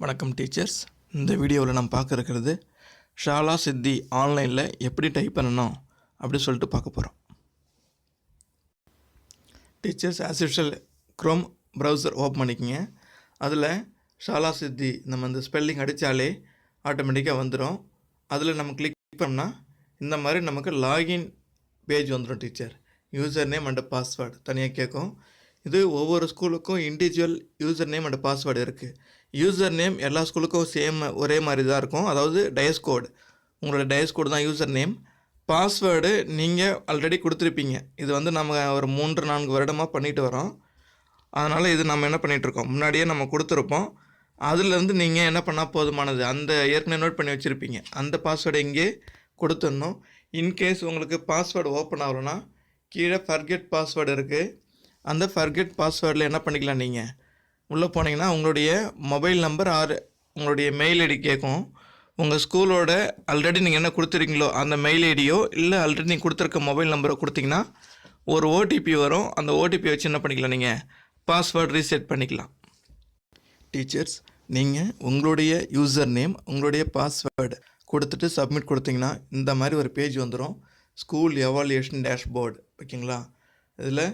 வணக்கம் டீச்சர்ஸ். இந்த வீடியோவில் நம்ம பார்க்க இருக்கிறது ஷாலா சித்தி ஆன்லைனில் எப்படி டைப் பண்ணணும் அப்படி சொல்லிட்டு பார்க்க போகிறோம். Teachers as usual Chrome browser open பண்ணிக்கோங்க. அதில் ஷாலா சித்தி நம்ம இந்த ஸ்பெல்லிங் அடித்தாலே ஆட்டோமேட்டிக்காக வந்துடும். அதில் நம்ம கிளிக் பண்ணால் இந்த மாதிரி நமக்கு லாகின் பேஜ் வந்துடும். Teacher user name and password தனியாக கேட்கும். இது ஒவ்வொரு ஸ்கூலுக்கும் individual user name and password இருக்குது. யூசர் நேம் எல்லா ஸ்கூலுக்கும் ஒரே மாதிரி தான் இருக்கும். அதாவது டயஸ் கோடு, உங்களோட டயஸ் கோடு தான் யூசர் நேம். பாஸ்வேர்டு நீங்கள் ஆல்ரெடி கொடுத்துருப்பீங்க. இது நம்ம ஒரு 3-4 வருடமாக பண்ணிட்டு வரோம். அதனால் இது நம்ம என்ன பண்ணிகிட்ருக்கோம், முன்னாடியே நம்ம கொடுத்துருப்போம். அதுலேருந்து நீங்கள் என்ன பண்ணால் போதுமானது, அந்த ஏற்கனவே நோட் பண்ணி வச்சுருப்பீங்க அந்த பாஸ்வேர்டை இங்கே கொடுத்துடணும். இன்கேஸ் உங்களுக்கு பாஸ்வேர்டு ஓப்பன் ஆகலைன்னா கீழே ஃபர்கெட் பாஸ்வேர்டு இருக்குது. அந்த ஃபர்கெட் பாஸ்வேர்டில் என்ன பண்ணிக்கலாம், நீங்கள் உள்ளே போனீங்கன்னா உங்களுடைய மொபைல் நம்பர் உங்களுடைய மெயில் ஐடி கேட்கும். உங்கள் ஸ்கூலோட ஆல்ரெடி நீங்கள் என்ன கொடுத்துருக்கீங்களோ அந்த மெயில் ஐடியோ இல்லை ஆல்ரெடி நீங்கள் கொடுத்துருக்க மொபைல் நம்பரை கொடுத்தீங்கன்னா ஒரு ஓடிபி வரும். அந்த ஓடிபி வச்சு என்ன பண்ணிக்கலாம், நீங்கள் பாஸ்வேர்டு ரீசெட் பண்ணிக்கலாம். டீச்சர்ஸ், நீங்கள் உங்களுடைய யூசர் நேம் உங்களுடைய பாஸ்வேர்டு கொடுத்துட்டு சப்மிட் கொடுத்தீங்கன்னா இந்த மாதிரி ஒரு பேஜ் வந்துடும். ஸ்கூல் எவாலுவேஷன் டேஷ்போர்டு, ஓகேங்களா. இதில்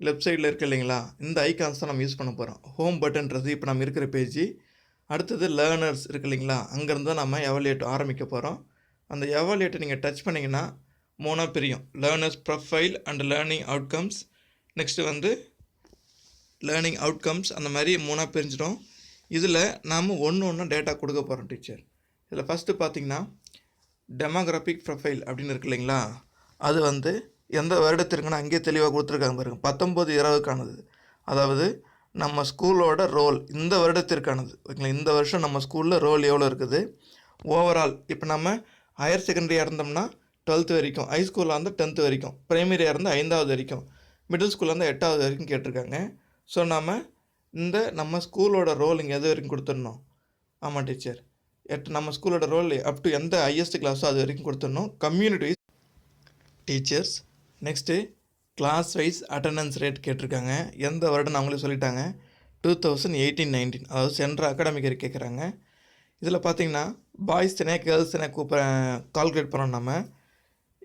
லெஃப்ட் சைடில் இருக்குது இல்லைங்களா, இந்த ஐக்கான்ஸ் தான் நம்ம யூஸ் பண்ண போகிறோம். ஹோம் பட்டன்றது இப்போ நம்ம இருக்கிற பேஜ். அடுத்தது லேர்னர்ஸ் இருக்குது இல்லைங்களா, அங்கேருந்து தான் நம்ம எவாலுவேட் ஆரம்பிக்க போகிறோம். அந்த எவாலுவேட்டை நீங்கள் டச் பண்ணிங்கன்னா 3 பிரியும். Learners profile and learning outcomes. Next learning outcomes. அந்த மாதிரி 3 பிரிஞ்சிடும். இதில் நாம் ஒன்று டேட்டா கொடுக்க போகிறோம். டீச்சர், இதில் ஃபஸ்ட்டு பார்த்திங்கன்னா டெமோகிராஃபிக் ப்ரொஃபைல் அப்படின்னு இருக்கு இல்லைங்களா, அது எந்த வருடத்திற்குன்னு அங்கேயே தெளிவாக கொடுத்துருக்காங்க பாருங்கள். 19-20க்கானது. அதாவது நம்ம ஸ்கூலோட ரோல் இந்த வருடத்திற்கானது, ஓகேங்களா. இந்த வருஷம் நம்ம ஸ்கூலில் ரோல் எவ்வளோ இருக்குது ஓவரால். இப்போ நம்ம ஹையர் செகண்டரியாக இருந்தோம்னா 12th வரைக்கும், ஹை ஸ்கூலில் வந்து 10th வரைக்கும், ப்ரைமரியாக இருந்தால் 5வது வரைக்கும், மிடில் ஸ்கூலில் வந்து 8வது வரைக்கும் கேட்டிருக்காங்க. ஸோ நம்ம ஸ்கூலோட ரோல் இங்கே எது வரைக்கும் கொடுத்துடணும். ஆமாம் டீச்சர், நம்ம ஸ்கூலோட ரோல் அப் டு எந்த ஹையஸ்ட் கிளாஸோ அது வரைக்கும் கொடுத்துடணும். Community wise. Teachers, next class wise attendance rate கேட்டிருக்காங்க. எந்த வருடம் அவங்களே சொல்லிட்டாங்க, 2018-19, அதாவது சென்ற அகாடமிக் இயர் கேட்குறாங்க. இதில் பார்த்திங்கன்னா பாய்ஸ் தனியாக கேர்ள்ஸ் தனியாக கால்குலேட் பண்ணோம். நம்ம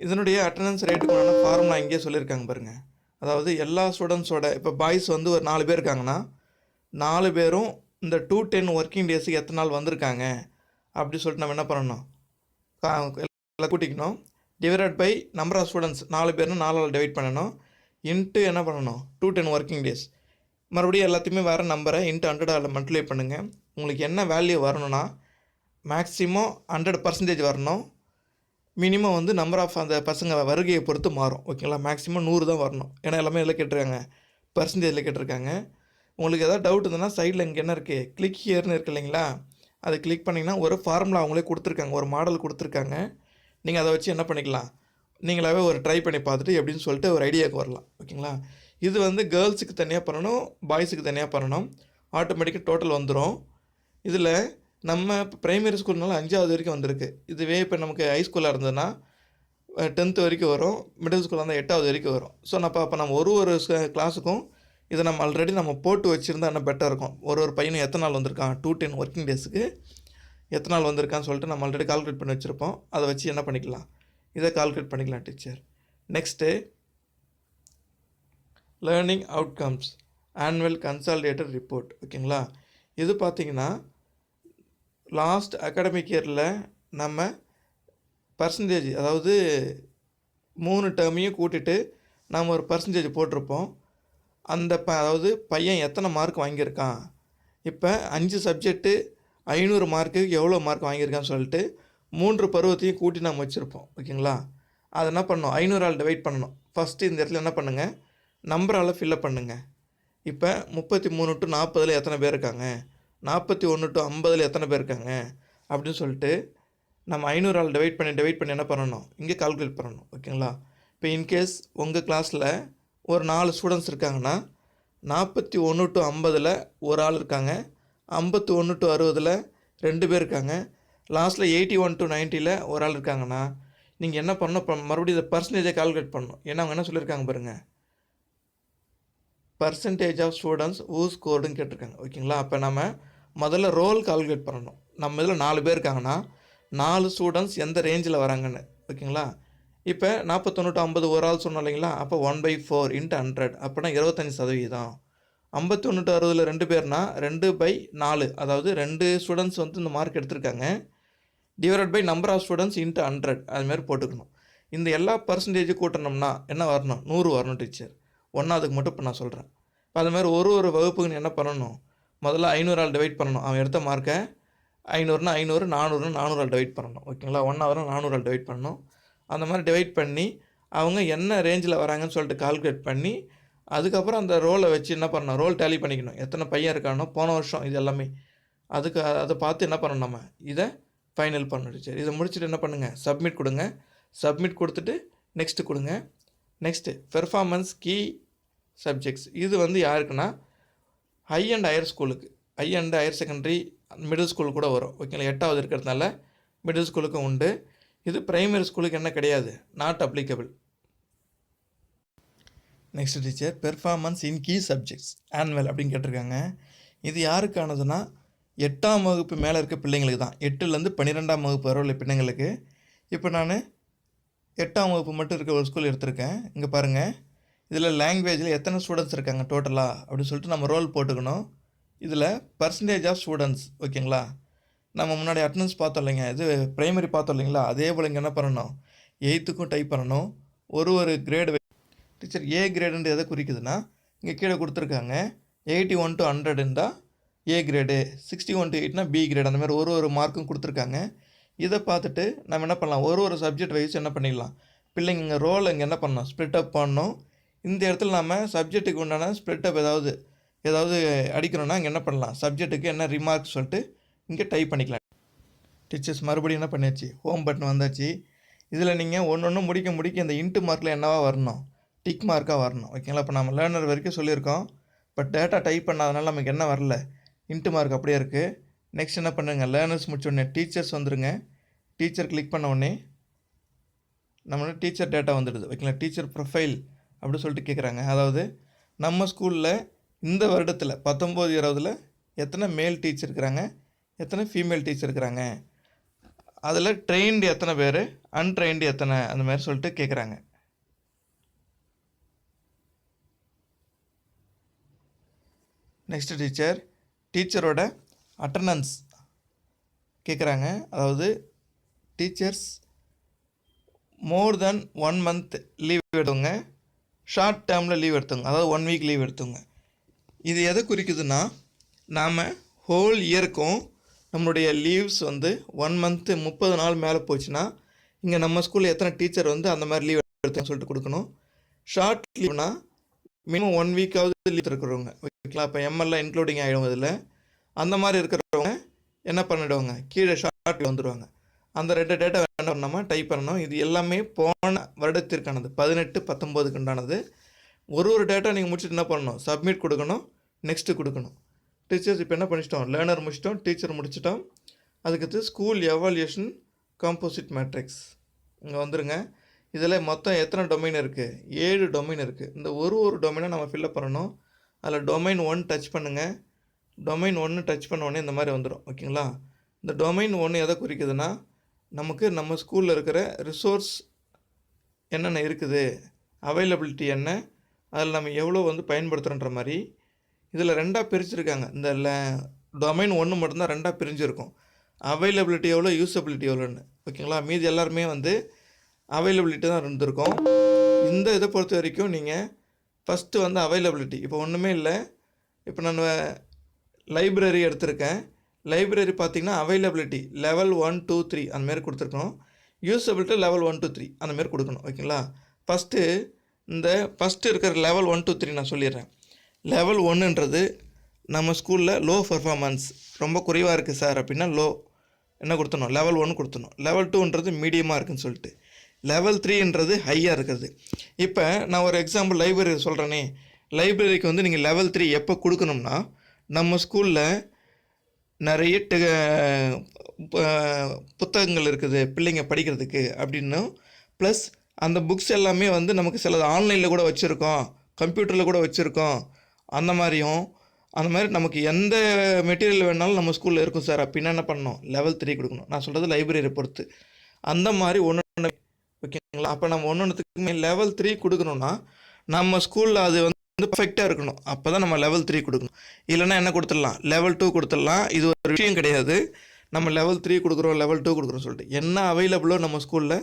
இதனுடைய அட்டண்டன்ஸ் ரேட்டுக்கான ஃபார்முலா இங்கேயே சொல்லியிருக்காங்க பாருங்கள். அதாவது எல்லா ஸ்டூடெண்ட்ஸோட, இப்போ பாய்ஸ் ஒரு 4 பேர் இருக்காங்கன்னா 4 பேரும் இந்த 210 ஒர்க்கிங் டேஸுக்கு எத்தனை நாள் வந்திருக்காங்க அப்படி சொல்லிட்டு நம்ம என்ன பண்ணணும், கூட்டிக்கணும். Divided by number of students, 4 பேர்னு 4ஆல் டிவைட் பண்ணணும். இன்ட்டு என்ன பண்ணணும், 210 ஒர்க்கிங் டேஸ். மறுபடியும் எல்லாத்தையுமே வேறு நம்பரை இன்ட்டு 100ஆல் மல்டிப்ளை பண்ணுங்கள். உங்களுக்கு என்ன வேல்யூ வரணும்னா மேக்ஸிமம் 100% வரணும். மினிமம் நம்பர் ஆஃப் அந்த பசங்க வருகையை பொறுத்து மாறும், ஓகேங்களா. மேக்ஸிமம் 100 தான் வரணும். ஏன்னா எல்லாமே இதில் கேட்டிருக்காங்க, பர்சன்டேஜில் கேட்டிருக்காங்க. உங்களுக்கு எதாவது டவுட் இருந்ததுன்னா சைடில் இங்கே என்ன இருக்குது, கிளிக் ஹியர்னு இருக்குது இல்லைங்களா, அதை கிளிக் பண்ணிங்கன்னா ஒரு ஃபார்முலா அவங்களே கொடுத்துருக்காங்க, ஒரு மாடல் கொடுத்துருக்காங்க. நீங்கள் அதை வச்சு என்ன பண்ணிக்கலாம், நீங்களாகவே ஒரு ட்ரை பண்ணி பார்த்துட்டு எப்படின்னு சொல்லிட்டு ஒரு ஐடியாவுக்கு வரலாம், ஓகேங்களா. இது கேர்ள்ஸுக்கு தனியாக பண்ணணும், பாய்ஸுக்கு தனியாக பண்ணணும். ஆட்டோமேட்டிக்காக டோட்டல் வந்துடும். இதில் நம்ம இப்போ ப்ரைமரி ஸ்கூல்னால 5வது வரைக்கும் வந்திருக்கு. இதுவே இப்போ நமக்கு ஹை ஸ்கூலாக இருந்ததுன்னா 10th வரைக்கும் வரும், மிடில் ஸ்கூலாக இருந்தால் 8வது வரைக்கும் வரும். ஸோ அப்போ நம்ம ஒரு கிளாஸுக்கும் இதை நம்ம ஆல்ரெடி நம்ம போட்டு வச்சுருந்தா என்ன பெட்டர் இருக்கும். ஒரு பையனும் எத்தனை நாள் வந்திருக்கான், 210 ஒர்க்கிங் டேஸுக்கு எத்தனை நாள் வந்திருக்கான்னு சொல்லிட்டு நம்ம ஆல்ரெடி கால்குலேட் பண்ணி வச்சுருப்போம். அதை வச்சு என்ன பண்ணிக்கலாம், இதை கால்குலேட் பண்ணிக்கலாம். Teacher, next learning outcomes annual consolidated report, ஓகேங்களா. இது பார்த்திங்கன்னா லாஸ்ட் அகாடமிக் இயரில் நம்ம பர்சன்டேஜ், அதாவது 3 டேர்மையும் கூட்டிட்டு நம்ம ஒரு பர்சன்டேஜ் போட்டிருப்போம். அதாவது பையன் எத்தனை மார்க் வாங்கியிருக்கான், இப்போ 5 சப்ஜெக்ட்டு 500 மார்க்குக்கு எவ்வளோ மார்க் வாங்கியிருக்கான்னு சொல்லிட்டு 3 பருவத்தையும் கூட்டி நம்ம வச்சுருப்போம், ஓகேங்களா. அதை என்ன பண்ணணும், 500ஆல் டிவைட் பண்ணணும். ஃபஸ்ட்டு இந்த இடத்துல என்ன பண்ணுங்கள், நம்பரால் ஃபில்லப் பண்ணுங்கள். இப்போ 33 to 40 எத்தனை பேர் இருக்காங்க, 41 to 50 எத்தனை பேர் இருக்காங்க அப்படின்னு சொல்லிட்டு நம்ம 500ஆல் டிவைட் பண்ணி என்ன பண்ணணும், இங்கே கால்குலேட் பண்ணணும், ஓகேங்களா. இப்போ இன்கேஸ் உங்கள் கிளாஸில் ஒரு 4 ஸ்டூடெண்ட்ஸ் இருக்காங்கன்னா 41 to 50 ஒரு ஆள் இருக்காங்க, 51 to 60 2 பேர் இருக்காங்க, லாஸ்ட்டில் 81 to 90 ஒரு ஆள் இருக்காங்கன்னா நீங்கள் என்ன பண்ணணும், இப்போ மறுபடியும் இதை பர்சன்டேஜை கால்குலேட் பண்ணணும். ஏன்னா அவங்க என்ன சொல்லியிருக்காங்க பாருங்கள், பர்சன்டேஜ் ஆஃப் ஸ்டூடெண்ட்ஸ் ஹூ ஸ்கோர்டுன்னு கேட்டிருக்காங்க, ஓகேங்களா. அப்போ நம்ம முதல்ல ரோல் கால்குலேட் பண்ணணும். நம்ம இதில் 4 பேர் இருக்காங்கன்னா 4 ஸ்டூடெண்ட்ஸ் எந்த ரேஞ்சில் வராங்கன்னு. ஓகேங்களா? இப்போ 41 to 50 ஒரு ஆள் சொன்னோம் இல்லைங்களா? அப்போ 1/4 × 100 அப்படின்னா 25%. 51 to 60 2 பேர்னா 2/4, அதாவது 2 ஸ்டூடெண்ட்ஸ் வந்து இந்த மார்க் எடுத்திருக்காங்க, divided by number of students into 100 அதுமாரி போட்டுக்கணும். இந்த எல்லா பர்சன்டேஜும் கூட்டணும்னா என்ன வரணும்? 100 வரணும் டீச்சர். ஒன்றாவதுக்கு மட்டும் இப்போ நான் சொல்கிறேன். இப்போ அதுமாதிரி ஒரு வகுப்புக்கு என்ன பண்ணணும்? முதல்ல 500 டிவைட் பண்ணணும். அவன் எடுத்த மார்க்கை 500னா 500, 400னா 400 டிவைட் பண்ணணும். ஓகேங்களா? 1 ஹவர்னா 400 டிவைட் பண்ணணும். அந்த மாதிரி டிவைட் பண்ணி அவங்க என்ன ரேஞ்சில் வராங்கன்னு சொல்லிட்டு கால்குலேட் பண்ணி அதுக்கப்புறம் அந்த ரோலை வச்சு என்ன பண்ணணும்? ரோல் டேலி பண்ணிக்கணும். எத்தனை பையன் இருக்கானோ போன வருஷம் இது எல்லாமே அதை பார்த்து என்ன பண்ணணும்? நம்ம இதை ஃபைனல் பண்ணணும். சரி, இதை முடிச்சுட்டு என்ன பண்ணுங்கள்? சப்மிட் கொடுங்க. சப்மிட் கொடுத்துட்டு நெக்ஸ்ட்டு கொடுங்க. Next performance key subjects. இது வந்து யாருக்குன்னா ஹை அண்ட் ஹையர் ஸ்கூலுக்கு, high and higher secondary, middle school கூட வரும். ஓகேங்களா? 8வது இருக்கிறதுனால மிடில் ஸ்கூலுக்கு உண்டு. இது பிரைமரி ஸ்கூலுக்கு என்ன கிடையாது, not applicable. Next teacher, performance in key subjects annual அப்படின்னு கேட்டிருக்காங்க. இது யாருக்கானதுன்னா 8ஆம் வகுப்பு மேலே இருக்க பிள்ளைங்களுக்கு தான். 8லேருந்து 12ஆம் வகுப்பு வர உள்ள பிள்ளைங்களுக்கு. இப்போ நான் 8ஆம் வகுப்பு மட்டும் இருக்க ஒரு ஸ்கூல் எடுத்திருக்கேன். இங்கே பாருங்கள், இதில் லாங்குவேஜில் எத்தனை ஸ்டூடெண்ட்ஸ் இருக்காங்க டோட்டலாக அப்படின்னு சொல்லிட்டு நம்ம ரோல் போட்டுக்கணும். இதில் பர்சன்டேஜ் ஆஃப் ஸ்டூடெண்ட்ஸ். ஓகேங்களா? நம்ம முன்னாடி அட்டனன்ஸ் பார்த்தோம் இல்லைங்க, இது ப்ரைமரி பார்த்தோம் இல்லைங்களா, அதே போல் இங்கே என்ன பண்ணணும்? 8க்கும் டைப் பண்ணணும். ஒரு கிரேடு. டீச்சர் ஏ கிரேடுன்றது எதை குறிக்குதுன்னா, இங்கே கீழே கொடுத்துருக்காங்க 81 to 100 இருந்தால் ஏ கிரேடு, 61 to 8னா பி கிரேடு. அந்த மாதிரி ஒரு மார்க்கும் கொடுத்துருக்காங்க. இதை பார்த்துட்டு நம்ம என்ன பண்ணலாம்? ஒரு சப்ஜெக்ட் வைஸ் என்ன பண்ணிடலாம்? பிள்ளைங்க இங்கே ரோல் இங்கே என்ன பண்ணணும்? ஸ்ப்ளிட் அப் பண்ணணும். இந்த இடத்துல நம்ம சப்ஜெக்ட்டுக்கு உண்டான ஸ்ப்ளிட் அப் ஏதாவது அடிக்கணும்னா இங்கே என்ன பண்ணலாம்? சப்ஜெக்ட்டுக்கு என்ன ரிமார்க் சொல்லிட்டு இங்கே டைப் பண்ணிக்கலாம். டீச்சர்ஸ் மறுபடியும் என்ன பண்ணியாச்சு? ஹோம் பட்டன் வந்தாச்சு. இதில் நீங்கள் ஒன்று முடிக்க இந்த இன்ட்டு மார்க்கில் என்னவா வரணும்? டிக் மார்க்காக வரணும். ஓகேங்களா? இப்போ நம்ம லேர்னர் வரைக்கும் சொல்லியிருக்கோம். பட் டேட்டா டைப் பண்ணாதனால நமக்கு என்ன வரல? இன்ட்டு மார்க் அப்படியே இருக்குது. நெக்ஸ்ட் என்ன பண்ணுங்க? லேர்னர்ஸ் முடிச்சோடனே டீச்சர்ஸ் வந்துடுங்க. டீச்சர் கிளிக் பண்ண உடனே நம்மளோட டீச்சர் டேட்டா வந்துடுது. ஓகேங்களா? டீச்சர் ப்ரொஃபைல் அப்படி சொல்லிட்டு கேட்குறாங்க. அதாவது நம்ம ஸ்கூலில் இந்த வருடத்தில் 19-20 எத்தனை மேல் டீச்சர் இருக்கிறாங்க, எத்தனை ஃபீமேல் டீச்சர் இருக்கிறாங்க, அதில் ட்ரெயின்டு எத்தனை பேர், அன்ட்ரெயின்டு எத்தனை, அந்த மாதிரி சொல்லிட்டு கேட்குறாங்க. நெக்ஸ்ட் டீச்சரோட அட்டண்டன்ஸ் கேட்குறாங்க. அதாவது டீச்சர்ஸ் மோர் தென் 1 month லீவ் எடுத்தவங்க, ஷார்ட் டேர்மில் லீவ் எடுத்தவங்க, அதாவது 1 week லீவ் எடுத்தவங்க. இது எதை குறிக்குதுன்னா, நாம் ஹோல் இயருக்கும் நம்மளுடைய லீவ்ஸ் வந்து 1 month 30 நாள் மேலே போச்சுன்னா இங்கே நம்ம ஸ்கூலில் எத்தனை டீச்சர் வந்து அந்த மாதிரி லீவ் எடுத்தோன்னு சொல்லிட்டு கொடுக்கணும். ஷார்ட் லீவ்னா மினிமம் 1 week லீவ் இருக்கிறவங்க. ஓகேங்களா? இப்போ எம்எல்ஏ இன்க்ளூடிங் ஆகிடும் இதில். அந்த மாதிரி இருக்கிறவங்க என்ன பண்ணிவிடுவாங்க? கீழே ஷார்ட் வந்துடுவாங்க. அந்த 2 டேட்டா என்ன பண்ணாமல் டைப் பண்ணணும். இது எல்லாமே போன வருடத்திற்கானது, 18-19க்கு உண்டானது. ஒரு டேட்டா நீங்கள் முடிச்சுட்டு என்ன பண்ணணும்? சப்மிட் கொடுக்கணும், நெக்ஸ்ட்டு கொடுக்கணும். டீச்சர்ஸ் இப்போ என்ன பண்ணிச்சிட்டோம்? லேர்னர் முடிச்சிட்டோம், டீச்சர் முடிச்சிட்டோம். அதுக்கடுத்து ஸ்கூல் எவால்யூஷன் காம்போசிட் மேட்ரிக்ஸ் இங்கே வந்துடுங்க. இதில் மொத்தம் எத்தனை டொமைன் இருக்குது? 7 டொமைன் இருக்குது. இந்த ஒரு டொமைனை நம்ம ஃபில்லப் பண்ணணும். அதில் டொமைன் 1 டச் பண்ணுங்கள். டொமைன் 1 டச் பண்ணோடனே இந்த மாதிரி வந்துடும். ஓகேங்களா? இந்த டொமைன் 1 எதை குறிக்குதுன்னா, நமக்கு நம்ம ஸ்கூலில் இருக்கிற ரிசோர்ஸ் என்னென்ன இருக்குது, அவைலபிலிட்டி என்ன, அதில் நம்ம எவ்வளோ வந்து பயன்படுத்துகிறோன்ற மாதிரி இதில் 2ஆக பிரிச்சுருக்காங்க. இந்த டொமைன் 1 மட்டும்தான் 2ஆக பிரிஞ்சிருக்கும். அவைலபிலிட்டி எவ்வளோ, யூஸபிலிட்டி எவ்வளோன்னு. ஓகேங்களா? மீதி எல்லாருமே வந்து அவைலபிலிட்டி தான் இருந்திருக்கும். இந்த இதை பொறுத்த வரைக்கும் நீங்கள் ஃபஸ்ட்டு வந்து அவைலபிலிட்டி, இப்போ ஒன்றுமே இல்லை. இப்போ நான் லைப்ரரி எடுத்திருக்கேன். லைப்ரரி பார்த்திங்கன்னா அவைலபிலிட்டி லெவல் 1, 2, 3 அந்தமாரி கொடுத்துருக்கணும். யூஸபிலிட்டி லெவல் 1 to 3 அந்தமாரி கொடுக்கணும். ஓகேங்களா? ஃபஸ்ட்டு இருக்கிற லெவல் 1 to 3 நான் சொல்லிடுறேன். லெவல் 1ன்றது நம்ம ஸ்கூலில் லோ பர்ஃபார்மன்ஸ், ரொம்ப குறைவாக இருக்குது சார் அப்படின்னா லோ என்ன கொடுத்தணும்? லெவல் 1 கொடுத்தணும். லெவல் 2ன்றது மீடியமாக இருக்குதுன்னு சொல்லிட்டு, லெவல் 3ன்றது ஹையாக இருக்குது. இப்போ நான் ஒரு எக்ஸாம்பிள் லைப்ரரி சொல்கிறேனே, லைப்ரரிக்கு வந்து நீங்கள் லெவல் 3 எப்போ கொடுக்கணும்னா, நம்ம ஸ்கூலில் நிறைய புத்தகங்கள் இருக்குது பிள்ளைங்க படிக்கிறதுக்கு அப்படின்னும், ப்ளஸ் அந்த புக்ஸ் எல்லாமே வந்து நமக்கு சிலது ஆன்லைனில் கூட வச்சுருக்கோம், கம்ப்யூட்டரில் கூட வச்சுருக்கோம், அந்த மாதிரியும் அந்த மாதிரி நமக்கு எந்த மெட்டீரியல் வேணாலும் நம்ம ஸ்கூலில் இருக்கும் சார். அப்படின்னா என்ன பண்ணணும், லெவல் 3 கொடுக்கணும். நான் சொல்கிறது லைப்ரரி பொறுத்து. அந்த மாதிரி ஒன்று, ஓகேங்களா? அப்போ நம்ம ஒன்றுத்துக்குமே லெவல் 3 கொடுக்கணும்னா நம்ம ஸ்கூலில் அது வந்து பர்ஃபெக்டாக இருக்கணும். அப்போ தான் நம்ம லெவல் 3 கொடுக்கணும். இல்லைன்னா என்ன கொடுத்துடலாம், லெவல் 2 கொடுத்துடலாம். இது ஒரு விஷயம் கிடையாது. நம்ம லெவல் 3 கொடுக்குறோம், லெவல் 2 கொடுக்குறோம் சொல்லிட்டு என்ன அவைலபிளோ நம்ம ஸ்கூலில்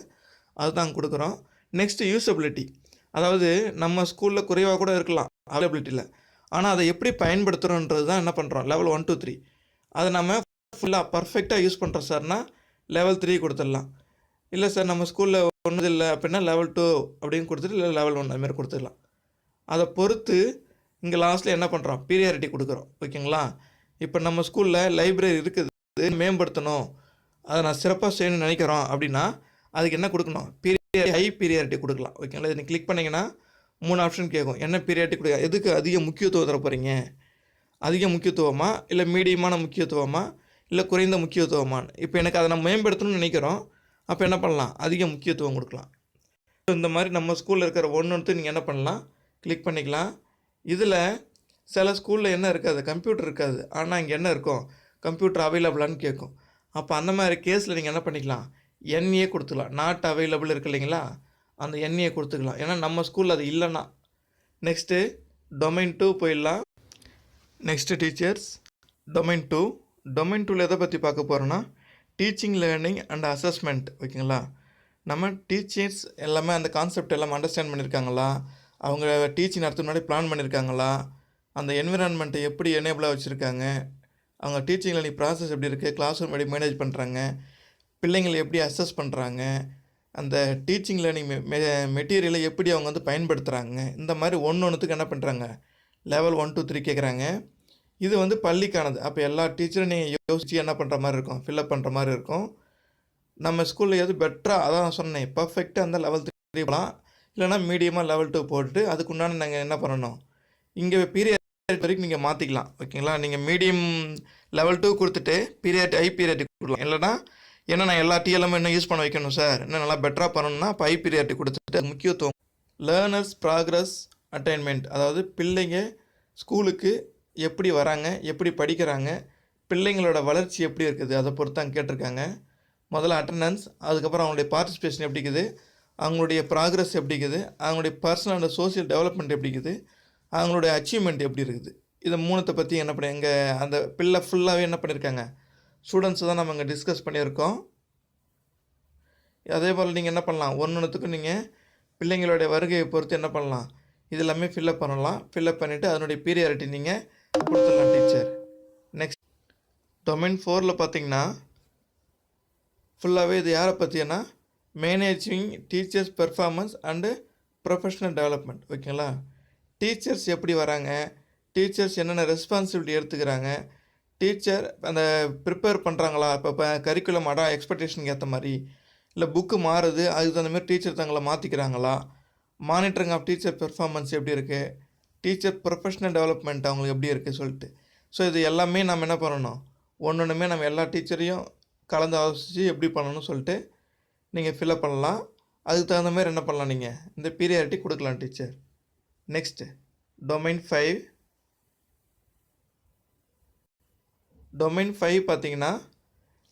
அதுதான் கொடுக்குறோம். Next usability. அதாவது நம்ம ஸ்கூலில் குறைவாக கூட இருக்கலாம் அவைலபிலிட்டியில், ஆனால் அதை எப்படி பயன்படுத்துகிறோன்றது தான் என்ன பண்ணுறோம், லெவல் 1 to 3. அதை நம்ம ஃபுல்லாக பர்ஃபெக்டாக யூஸ் பண்ணுறோம் சார்னா லெவல் 3 கொடுத்துடலாம். இல்லை சார் நம்ம ஸ்கூலில் ஒன்றும் இல்லை அப்படின்னா லெவல் 2 அப்படின்னு கொடுத்துட்டு, இல்லை லெவல் 1 அதுமாரி கொடுத்துடலாம். அதை பொறுத்து இங்கே லாஸ்ட்டில் என்ன பண்ணுறோம், பீரியாரிட்டி கொடுக்குறோம். ஓகேங்களா? இப்போ நம்ம ஸ்கூலில் லைப்ரரி இருக்குது, மேம்படுத்தணும், அதை நான் சிறப்பாக செய்யணும்னு நினைக்கிறோம் அப்படின்னா அதுக்கு என்ன கொடுக்கணும், ஹை பீரியாரிட்டி கொடுக்கலாம். ஓகேங்களா? இதை கிளிக் பண்ணிங்கன்னா 3 ஆப்ஷன் கேட்கும். என்ன பீரியாரிட்டி கொடுக்க, எதுக்கு அதிக முக்கியத்துவம் தர போகிறீங்க, அதிக முக்கியத்துவமா, இல்லை மீடியமான முக்கியத்துவமா, இல்லை குறைந்த முக்கியத்துவமானு. இப்போ எனக்கு அதை நம்ம மேம்படுத்தணும்னு நினைக்கிறோம், அப்போ என்ன பண்ணலாம், அதிக முக்கியத்துவம் கொடுக்கலாம். இந்த மாதிரி நம்ம ஸ்கூலில் இருக்கிற ஒன்று நீங்கள் என்ன பண்ணலாம், கிளிக் பண்ணிக்கலாம். இதில் சில ஸ்கூலில் என்ன இருக்காது, கம்ப்யூட்டர் இருக்காது, ஆனால் இங்கே என்ன இருக்கும், கம்ப்யூட்டர் அவைலபிளான்னு கேட்கும். அப்போ அந்த மாதிரி கேஸில் நீங்கள் என்ன பண்ணிக்கலாம், என்ஏ கொடுத்துக்கலாம். நாட் அவைலபிள் இருக்கு இல்லைங்களா, அந்த என்ஏ கொடுத்துக்கலாம். ஏன்னா நம்ம ஸ்கூலில் அது இல்லைன்னா. நெக்ஸ்ட்டு டொமைன் 2 போயிடலாம். Next teachers domain 2. டொமைன் 2ல் எதை பற்றி பார்க்க போகிறோன்னா டீச்சிங், லேர்னிங் அண்ட் அசஸ்மெண்ட். ஓகேங்களா? நம்ம டீச்சர்ஸ் எல்லாமே அந்த கான்செப்ட் எல்லாம் அண்டர்ஸ்டாண்ட் பண்ணியிருக்காங்களா, அவங்க டீச்சிங் நடத்த முன்னாடி பிளான் பண்ணியிருக்காங்களா, அந்த என்விரான்மெண்ட்டை எப்படி எனேபிளாக வச்சுருக்காங்க, அவங்க டீச்சிங் லேர்னிங் ப்ராசஸ் எப்படி இருக்குது, கிளாஸ் ரூம் எப்படி மேனேஜ் பண்ணுறாங்க, பிள்ளைங்களை எப்படி அசஸ் பண்ணுறாங்க, அந்த டீச்சிங் லேர்னிங் மெட்டீரியலை எப்படி அவங்க வந்து பயன்படுத்துகிறாங்க. இந்த மாதிரி ஒன்றுத்துக்கு என்ன பண்ணுறாங்க, லெவல் 1 to 3 கேட்குறாங்க. இது வந்து பள்ளிக்கானது. அப்போ எல்லா டீச்சரும் நீங்கள் யோசித்து என்ன பண்ணுற மாதிரி இருக்கும், ஃபில்அப் பண்ணுற மாதிரி இருக்கும். நம்ம ஸ்கூலில் எது பெட்டராக, அதான் நான் சொன்னேன், பர்ஃபெக்டாக அந்த லெவல் 3 போகலாம், இல்லைனா மீடியமாக லெவல் 2 போட்டுட்டு அதுக்குண்டான நாங்கள் என்ன பண்ணணும், இங்கே பீரியட் வரைக்கும் நீங்கள் மாற்றிக்கலாம். ஓகேங்களா? நீங்கள் மீடியம் லெவல் 2 கொடுத்துட்டு பீரியட் ஹை பீரியட் கொடுக்கலாம். இல்லைனா ஏன்னா நான் எல்லா டிஎல்எம் இன்னும் யூஸ் பண்ண வைக்கணும் சார், இன்னும் நல்லா பெட்டராக பண்ணணும்னா இப்போ ஹை பீரியட் கொடுத்துட்டு முக்கியத்துவம். லேர்னர்ஸ் ப்ராக்ரஸ் அட்டைன்மெண்ட், அதாவது பிள்ளைங்க ஸ்கூலுக்கு எப்படி வராங்க, எப்படி படிக்கிறாங்க, பிள்ளைங்களோட வளர்ச்சி எப்படி இருக்குது, அதை பொறுத்து தான் கேட்டிருக்காங்க. முதல்ல அட்டண்டன்ஸ், அதுக்கப்புறம் அவங்களுடைய பார்ட்டிசிபேஷன் எப்படி இருக்குது, அவங்களுடைய ப்ராக்ரஸ் எப்படி இருக்குது, அவங்களுடைய பர்சனல் அண்ட் சோஷியல் டெவலப்மெண்ட் எப்படி இருக்குது, அவங்களுடைய அச்சீவ்மெண்ட் எப்படி இருக்குது. இதை மூணுத்தை பற்றி என்ன பண்ணி எங்கள் அந்த பிள்ளை ஃபுல்லாகவே என்ன பண்ணியிருக்காங்க, ஸ்டூடெண்ட்ஸு தான் நம்ம இங்கே டிஸ்கஸ் பண்ணியிருக்கோம். அதே போல் நீங்கள் என்ன பண்ணலாம், ஒன்றுத்துக்கும் நீங்கள் பிள்ளைங்களுடைய வருகையை பொறுத்து என்ன பண்ணலாம், இது எல்லாமே ஃபில்லப் பண்ணலாம். ஃபில்லப் பண்ணிவிட்டு அதனுடைய பீரியாரிட்டி நீங்கள் கொடுத்துடலாம் டீச்சர். நெக்ஸ்ட் டொமைன் 4ல் பார்த்தீங்கன்னா ஃபுல்லாகவே இது யாரை பற்றினா managing teachers performance and professional development. ஓகேங்களா? டீச்சர்ஸ் எப்படி வராங்க, டீச்சர்ஸ் என்னென்ன ரெஸ்பான்சிபிலிட்டி எடுத்துக்கிறாங்க, டீச்சர் அந்த ப்ரிப்பேர் பண்ணுறாங்களா, இப்போ கரிக்குலம் எக்ஸ்பெக்டேஷனுக்கு ஏற்ற மாதிரி, இல்லை புக்கு மாறுது அதுக்கு தகுந்த மாதிரி டீச்சர் தங்களை மாற்றிக்கிறாங்களா, மானிட்டரிங் ஆஃப் டீச்சர் பெர்ஃபார்மன்ஸ் எப்படி இருக்குது, டீச்சர் ப்ரொஃபஷ்னல் டெவலப்மெண்ட் அவங்களுக்கு எப்படி இருக்குது சொல்லிட்டு. ஸோ இது எல்லாமே நம்ம என்ன பண்ணணும், ஒன்றுமே நம்ம எல்லா டீச்சரையும் கலந்து ஆலோசித்து எப்படி பண்ணணும்னு சொல்லிட்டு நீங்கள் ஃபில்அப் பண்ணலாம். அதுக்கு தகுந்த மாதிரி என்ன பண்ணலாம், நீங்கள் இந்த பீரியாரிட்டி கொடுக்கலாம் டீச்சர். Next domain 5. டொமைன் 5 பார்த்தீங்கன்னா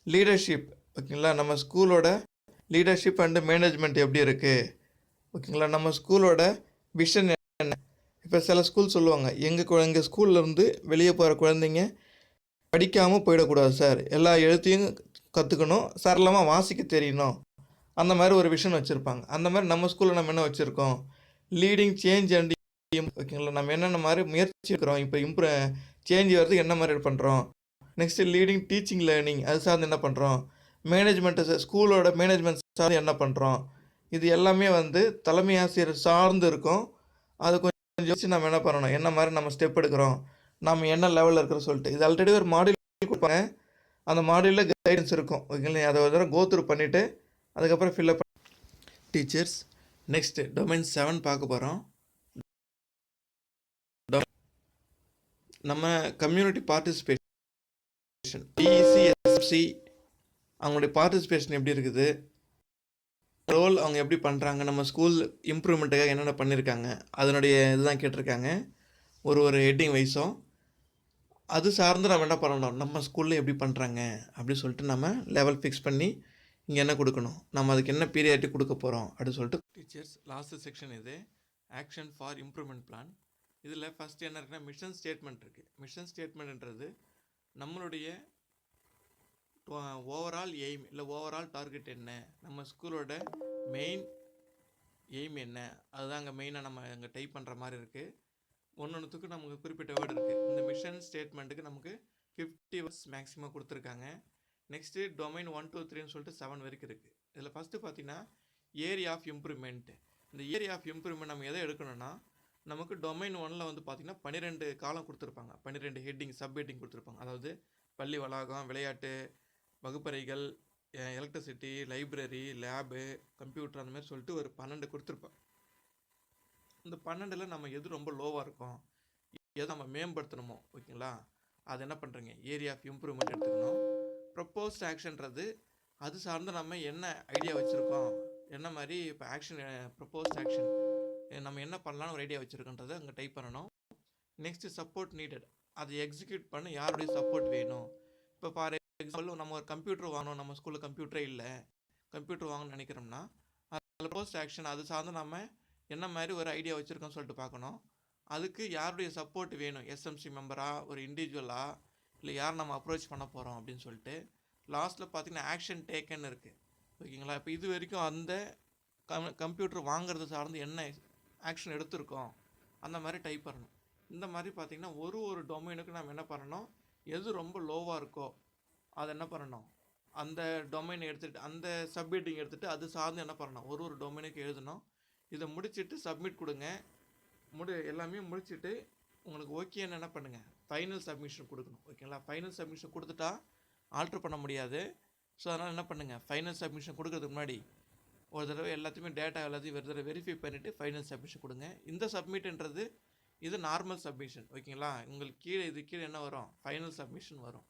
லீடர்ஷிப். ஓகேங்களா? நம்ம ஸ்கூலோட லீடர்ஷிப் அண்டு மேனேஜ்மெண்ட் எப்படி இருக்குது. ஓகேங்களா? நம்ம ஸ்கூலோட விஷன் என்ன. இப்போ சில ஸ்கூல் சொல்லுவாங்க, எங்கள் ஸ்கூல்லேருந்து வெளியே போகிற குழந்தைங்க படிக்காமல் போயிடக்கூடாது சார், எல்லா எழுத்தையும் கற்றுக்கணும், சரளமாக வாசிக்க தெரியணும், அந்த மாதிரி ஒரு விஷன் வச்சுருப்பாங்க. அந்த மாதிரி நம்ம ஸ்கூலில் நம்ம என்ன வச்சுருக்கோம், லீடிங் சேஞ்ச் அண்ட். ஓகேங்களா? நம்ம என்னென்ன மாதிரி முயற்சி இருக்கிறோம், இப்போ சேஞ்ச் வரதுக்கு என்ன மாதிரி பண்ணுறோம். நெக்ஸ்ட்டு லீடிங் டீச்சிங் லேர்னிங், அது சார்ந்து என்ன பண்ணுறோம், மேனேஜ்மெண்ட்டு ஸ்கூலோட மேனேஜ்மெண்ட் சார்ந்து என்ன பண்ணுறோம். இது எல்லாமே வந்து தலைமை ஆசிரியர் சார்ந்து இருக்கும். அது கொஞ்சம் யோசிச்சு நம்ம என்ன பண்ணணும், என்ன மாதிரி நம்ம ஸ்டெப் எடுக்கிறோம், நம்ம என்ன லெவலில் இருக்கிறோம் சொல்லிட்டு. இது ஆல்ரெடி ஒரு மாடியூல் கொடுப்பாங்க, அந்த மாடியூலில் கைடன்ஸ் இருக்கும். ஓகேங்களா? அதை ஒரு தடவை கோத்ரூ பண்ணிவிட்டு அதுக்கப்புறம் ஃபில்அப் டீச்சர்ஸ். நெக்ஸ்ட்டு டொமைன் 7 பார்க்க போகிறோம். நம்ம கம்யூனிட்டி பார்ட்டிசிபேஷன், பிஇசிஎஸ்சி அவங்களுடைய பார்ட்டிசிபேஷன் எப்படி இருக்குது, ரோல் அவங்க எப்படி பண்ணுறாங்க, நம்ம ஸ்கூல் இம்ப்ரூவ்மெண்ட்டுக்காக என்னென்ன பண்ணியிருக்காங்க, அதனுடைய இதுதான் கேட்டிருக்காங்க ஒரு ஹெட்டிங் வைஸும். அது சார்ந்து நம்ம என்ன பண்ணணும், நம்ம ஸ்கூல்ல எப்படி பண்ணுறாங்க அப்படி சொல்லிட்டு நம்ம லெவல் ஃபிக்ஸ் பண்ணி இங்கே என்ன கொடுக்கணும், நம்ம அதுக்கு என்ன பீரியாரிட்டி கொடுக்க போகிறோம் அப்படின்னு சொல்லிட்டு. டீச்சர்ஸ் லாஸ்ட் செக்ஷன் இது ஆக்ஷன் ஃபார் இம்ப்ரூவ்மெண்ட் பிளான். இதில் ஃபஸ்ட்டு என்ன இருக்குன்னா மிஷன் ஸ்டேட்மெண்ட் இருக்குது. மிஷன் ஸ்டேட்மெண்ட்ன்றது நம்மளுடைய ஓவரால் எய்ம் இல்லை ஓவரால் டார்கெட் என்ன, நம்ம ஸ்கூலோட மெயின் எய்ம் என்ன, அதுதான் அங்கே மெயினாக நம்ம அங்கே டைப் பண்ணுற மாதிரி இருக்குது. ஒன்றுத்துக்கும் நமக்கு குறிப்பிட்ட வேர்டு இருக்குது. இந்த மிஷன் ஸ்டேட்மெண்ட்டுக்கு நமக்கு 50 வேர்ட்ஸ் மேக்ஸிமம் கொடுத்துருக்காங்க. நெக்ஸ்ட்டு டொமைன் 1 2 3ன்னு சொல்லிட்டு 7 வரைக்கும் இருக்குது. இதில் ஃபஸ்ட்டு பார்த்தீங்கன்னா ஏரியா ஆஃப் இம்ப்ரூவ்மெண்ட். இந்த ஏரியா ஆஃப் இம்ப்ரூவ்மெண்ட் நம்ம எதை எடுக்கணும்னா, நமக்கு டொமைன் 1ல் வந்து பார்த்திங்கன்னா 12 காலம் கொடுத்துருப்பாங்க, 12 ஹெட்டிங் சப் ஹெட்டிங் கொடுத்துருப்பாங்க. அதாவது பள்ளி வளாகம், விளையாட்டு, வகுப்பறைகள், எலக்ட்ரிசிட்டி, லைப்ரரி, லேபு, கம்ப்யூட்டர், அந்த மாதிரி சொல்லிட்டு ஒரு 12 கொடுத்துருப்பாங்க. இந்த 12ல் நம்ம எது ரொம்ப லோவாக இருக்கும், எதை நம்ம மேம்படுத்தணுமோ, ஓகேங்களா, அது என்ன பண்ணுறீங்க, ஏரியா ஆஃப் இம்ப்ரூவ்மெண்ட் எடுத்துக்கணும். ப்ரப்போஸ்ட் ஆக்ஷன்றது அது சார்ந்து நம்ம என்ன ஐடியா வச்சுருக்கோம், என்ன மாதிரி இப்போ ஆக்ஷன் ப்ரப்போஸ்ட் ஆக்ஷன் நம்ம என்ன பண்ணலான்னு ஒரு ஐடியா வச்சுருக்கோன்றதை அங்கே டைப் பண்ணணும். நெக்ஸ்ட்டு சப்போர்ட் நீடட், அதை எக்ஸிக்யூட் பண்ண யாருடைய சப்போர்ட் வேணும். இப்போ ஃபார் எக்ஸாம்பிள் நம்ம ஒரு கம்ப்யூட்டர் வாங்கணும், நம்ம ஸ்கூலில் கம்ப்யூட்டரே இல்லை, கம்ப்யூட்டர் வாங்கணும்னு நினைக்கிறோம்னா அதில் ப்ரப்போஸ்ட் ஆக்ஷன் அது சார்ந்து நம்ம என்ன மாதிரி ஒரு ஐடியா வச்சுருக்கோம்னு சொல்லிட்டு பார்க்கணும். அதுக்கு யாருடைய சப்போர்ட் வேணும், எஸ்எம்சி மெம்பராக, ஒரு இண்டிவிஜுவலாக, இல்லை யார் நம்ம அப்ரோச் பண்ண போகிறோம் அப்படின்னு சொல்லிட்டு. லாஸ்ட்டில் பார்த்தீங்கன்னா ஆக்ஷன் டேக்கன் இருக்குது, ஓகேங்களா. இப்போ இது வரைக்கும் அந்த கம்ப்யூட்டர் வாங்குறது சார்ந்து என்ன ஆக்ஷன் எடுத்திருக்கோம் அந்த மாதிரி டைப் பண்ணணும். இந்த மாதிரி பார்த்திங்கன்னா ஒரு டொமைனுக்கு நம்ம என்ன பண்ணணும், எது ரொம்ப லோவாக இருக்கோ அதை என்ன பண்ணணும், அந்த டொமைனை எடுத்துகிட்டு அந்த சப்மிட்டிங் எடுத்துகிட்டு அது சார்ந்து என்ன பண்ணணும், ஒரு டொமைனுக்கு எழுதணும். இதை முடிச்சுட்டு சப்மிட் கொடுங்க. எல்லாமே முடிச்சுட்டு உங்களுக்கு ஓகேன்னு என்ன பண்ணுங்கள், ஃபைனல் சப்மிஷன் கொடுக்கணும், ஓகேங்களா. ஃபைனல் சப்மிஷன் கொடுத்துட்டா ஆல்ட்ரு பண்ண முடியாது. ஸோ அதனால் என்ன பண்ணுங்கள், ஃபைனல் சப்மிஷன் கொடுக்கறதுக்கு முன்னாடி ஒரு தடவை எல்லாத்தையுமே டேட்டா எல்லாத்தையும் ஒரு தடவை வெரிஃபை பண்ணிவிட்டு ஃபைனல் சப்மிஷன் கொடுங்க. இந்த சப்மிட்ன்றது இது நார்மல் சப்மிஷன், ஓகேங்களா. உங்களுக்கு கீழே என்ன வரும், ஃபைனல் சப்மிஷன் வரும்.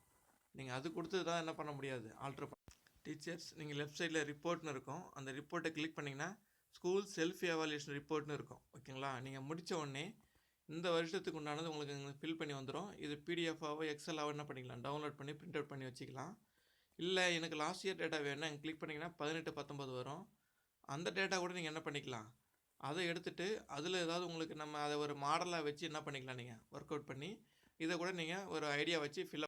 நீங்கள் அது கொடுத்து தான் என்ன பண்ண முடியாது, ஆல்ட்ரு பண்ண. டீச்சர்ஸ் நீங்கள் லெஃப்ட் சைடில் ரிப்போர்ட்னு இருக்கும், அந்த ரிப்போர்ட்டை கிளிக் பண்ணிங்கன்னா ஸ்கூல் செல்ஃப் எவாலுவேஷன் ரிப்போர்ட்னு இருக்கும், ஓகேங்களா. நீங்கள் முடித்த உடனே இந்த வருஷத்துக்கு உண்டானது உங்களுக்கு ஃபில் பண்ணி வந்துடும். இது பிடிஎஃபாவோ எக்ஸலாவோ என்ன பண்ணிக்கலாம், டவுன்லோட் பண்ணி பிரிண்ட் அவுட் பண்ணி வச்சுக்கலாம். இல்லை எனக்கு லாஸ்ட் இயர் டேட்டா வேணும், நீங்கள் கிளிக் பண்ணிங்கன்னா 18 19 வரும். அந்த டேட்டா கூட நீங்கள் என்ன பண்ணிக்கலாம், அதை எடுத்துகிட்டு அதில் ஏதாவது உங்களுக்கு நம்ம அதை ஒரு மாடலாக வச்சு என்ன பண்ணிக்கலாம், நீங்கள் ஒர்க் அவுட் பண்ணி இதை கூட நீங்கள் ஒரு ஐடியா வச்சு ஃபில்